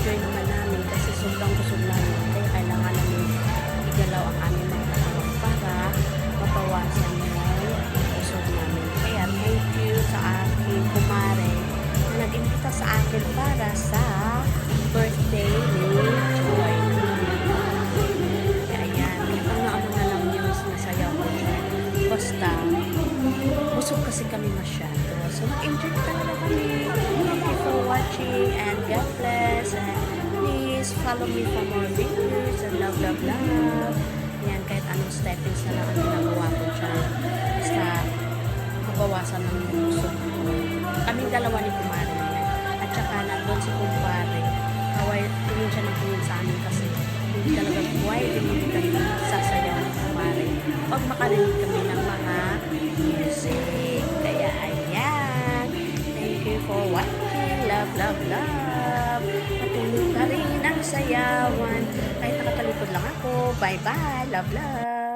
na-enjoy naman namin kasi sobrang busog namin. Kaya kailangan namin igalaw ang aming mga katawan para mabawasan yung busog namin. Kaya thank you sa aking kumare na nag-imbita sa akin para sa birthday ni Joy. Kaya yan, ano na lang yung sinasayaw ko dyan. Basta, busog kasi kami masyado. So, mag-enjoy talaga kami. Thank you for watching and God bless. And please follow me for more videos and love, love, love. Yan, kahit anong steppings na lang ang ginagawa ko dyan. Basta, mabawasan ng busog ko. Kaming dalawa ni kumare yan. At saka, nandun si kumpare. Kaway, tingin siya ng tingin sa amin kasi hindi talaga buhay, hindi kami sasayaw ni kumare. Pag makarinig kami ng mga music. Kaya, ayan. Thank you for watching. Love, love, love. Patuloy pa rin ang sayawan. Kahit nakatalikod lang ako. Bye-bye. Love, love.